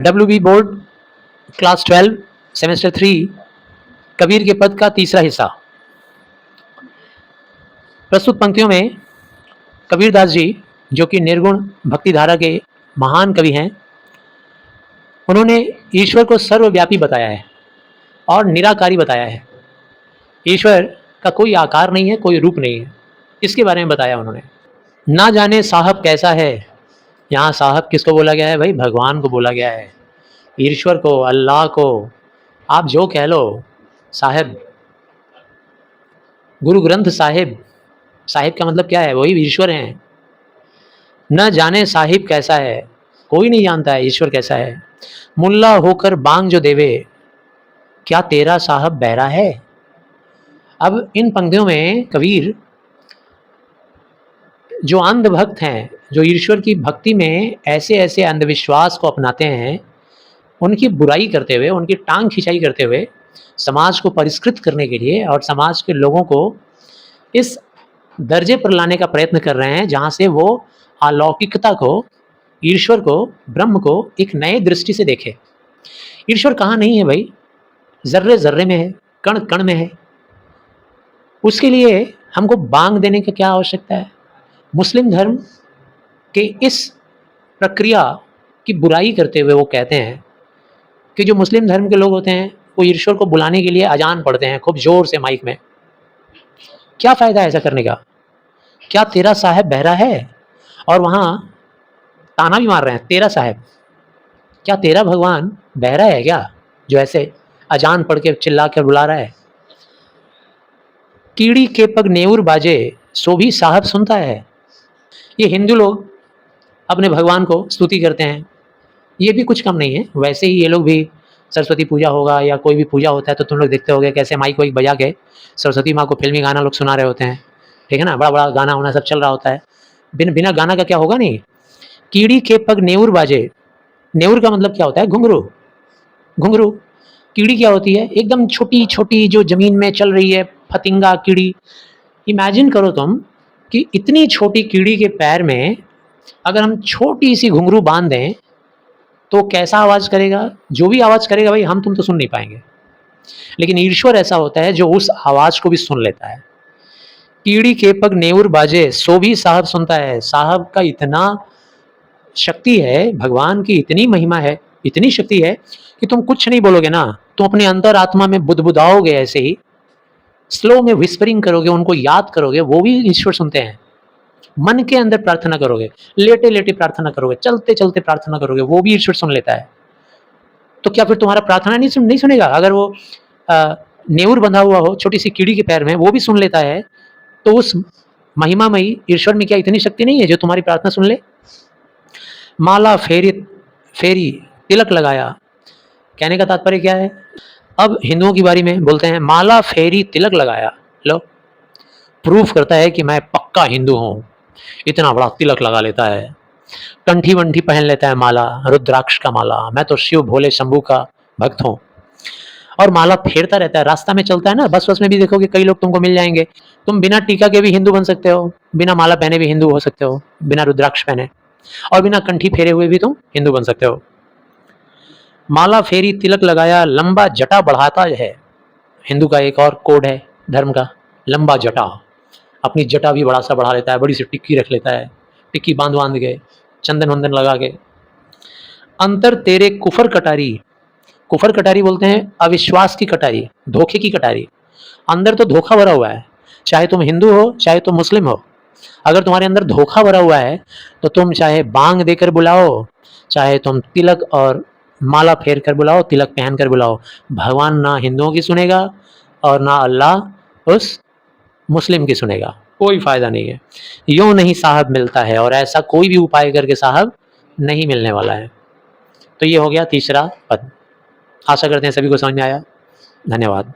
WB board class 12 semester 3 Kabir के पद का तीसरा हिस्सा। प्रस्तुत पंक्तियों में कबीरदास जी, जो कि निर्गुण भक्ति धारा के महान कवि हैं, उन्होंने ईश्वर को सर्वव्यापी बताया है और निराकारी बताया है। ईश्वर का कोई आकार नहीं है, कोई रूप नहीं है, इसके बारे में बताया उन्होंने। ना जाने साहब कैसा है, यहाँ साहब किसको बोला गया है भाई? भगवान को बोला गया है, ईश्वर को, अल्लाह को, आप जो कह लो। साहिब, गुरु ग्रंथ साहिब, साहिब का मतलब क्या है? वही ईश्वर हैं। न जाने साहिब कैसा है, कोई नहीं जानता है ईश्वर कैसा है। मुल्ला होकर बांग जो देवे, क्या तेरा साहब बहरा है? अब इन पंक्तियों में कबीर जो अंधभक्त हैं, जो ईश्वर की भक्ति में ऐसे ऐसे अंधविश्वास को अपनाते हैं, उनकी बुराई करते हुए, उनकी टांग खिंचाई करते हुए समाज को परिष्कृत करने के लिए और समाज के लोगों को इस दर्जे पर लाने का प्रयत्न कर रहे हैं जहाँ से वो अलौकिकता को, ईश्वर को, ब्रह्म को एक नए दृष्टि से देखे। ईश्वर कहाँ नहीं है भाई? जर्रे जर्रे में है, कण कण में है। उसके लिए हमको बांग देने की क्या आवश्यकता है? मुस्लिम धर्म के इस प्रक्रिया की बुराई करते हुए वो कहते हैं कि जो मुस्लिम धर्म के लोग होते हैं वो ईश्वर को बुलाने के लिए अजान पढ़ते हैं खूब जोर से माइक में। क्या फ़ायदा है ऐसा करने का? क्या तेरा साहब बहरा है? और वहाँ ताना भी मार रहे हैं, तेरा साहब, क्या तेरा भगवान बहरा है क्या, जो ऐसे अजान पढ़ के चिल्ला कर बुला रहा है? कीड़ी के पग नेउर बाजे, सो भी साहब सुनता है। ये हिंदू लोग अपने भगवान को स्तुति करते हैं, ये भी कुछ कम नहीं है। वैसे ही ये लोग भी, सरस्वती पूजा होगा या कोई भी पूजा होता है तो तुम लोग देखते होगे कैसे माइक वाइक बजा के सरस्वती माँ को फिल्मी गाना लोग सुना रहे होते हैं, ठीक है ना? बड़ा बड़ा गाना वाना सब चल रहा होता है। बिना गाना का क्या होगा? नहीं। कीड़ी के पग नेउर बाजे, नेउर का मतलब क्या होता है? घुंघरू। घुंघरू कीड़ी क्या होती है? एकदम छोटी छोटी जो ज़मीन में चल रही है, फतिंगा कीड़ी। इमेजिन करो तुम कि इतनी छोटी कीड़ी के पैर में अगर हम छोटी सी घुंघरू बांध दें तो कैसा आवाज़ करेगा? जो भी आवाज़ करेगा भाई हम तुम तो सुन नहीं पाएंगे। लेकिन ईश्वर ऐसा होता है जो उस आवाज़ को भी सुन लेता है। कीड़ी के पग नेउर बाजे, सो भी साहब सुनता है। साहब का इतना शक्ति है, भगवान की इतनी महिमा है, इतनी शक्ति है कि तुम कुछ नहीं बोलोगे ना, तुम अपने अंतर आत्मा में बुदबुदाओगे, ऐसे ही स्लो में विस्परिंग करोगे, उनको याद करोगे, वो भी ईश्वर सुनते हैं। मन के अंदर प्रार्थना करोगे, लेटे लेटे प्रार्थना करोगे, चलते चलते प्रार्थना करोगे, वो भी ईश्वर सुन लेता है। तो क्या फिर तुम्हारा प्रार्थना नहीं सुनेगा? अगर वो नेउर बंधा हुआ हो छोटी सी कीड़ी के पैर में, वो भी सुन लेता है, तो उस महिमामयी ईश्वर में क्या इतनी शक्ति नहीं है जो तुम्हारी प्रार्थना सुन ले? माला फेरी फेरी तिलक लगाया, कहने का तात्पर्य क्या है? अब हिंदुओं की बारी में बोलते हैं, माला फेरी तिलक लगाया। लो, प्रूफ करता है कि मैं पक्का हिंदू हूँ। इतना बड़ा तिलक लगा लेता है, कंठी वंठी पहन लेता है, माला, रुद्राक्ष का माला, मैं तो शिव भोले शंभू का भक्त हूँ। और माला फेरता रहता है, रास्ता में चलता है ना, बस में भी देखोगे कई लोग तुमको मिल जाएंगे। तुम बिना टीका के भी हिंदू बन सकते हो, बिना माला पहने भी हिंदू हो सकते हो, बिना रुद्राक्ष पहने, और बिना कंठी फेरे हुए भी तुम हिंदू बन सकते हो। माला फेरी तिलक लगाया, लंबा जटा बढ़ाता है। हिंदू का एक और कोड है धर्म का, लंबा जटा। अपनी जटा भी बड़ा सा बढ़ा लेता है, बड़ी सी टिक्की रख लेता है, टिक्की बांध के, चंदन वंदन लगा के। अंतर तेरे कुफर कटारी, कुफर कटारी बोलते हैं अविश्वास की कटारी, धोखे की कटारी। अंदर तो धोखा भरा हुआ है, चाहे तुम हिंदू हो चाहे तुम मुस्लिम हो। अगर तुम्हारे अंदर धोखा भरा हुआ है तो तुम चाहे बांग देकर बुलाओ, चाहे तुम तिलक और माला फेर कर बुलाओ, तिलक पहन कर बुलाओ, भगवान ना हिंदुओं की सुनेगा और ना अल्लाह उस मुस्लिम की सुनेगा। कोई फ़ायदा नहीं है। यूँ नहीं साहब मिलता है, और ऐसा कोई भी उपाय करके साहब नहीं मिलने वाला है। तो ये हो गया तीसरा पद। आशा करते हैं सभी को समझ में आया। धन्यवाद।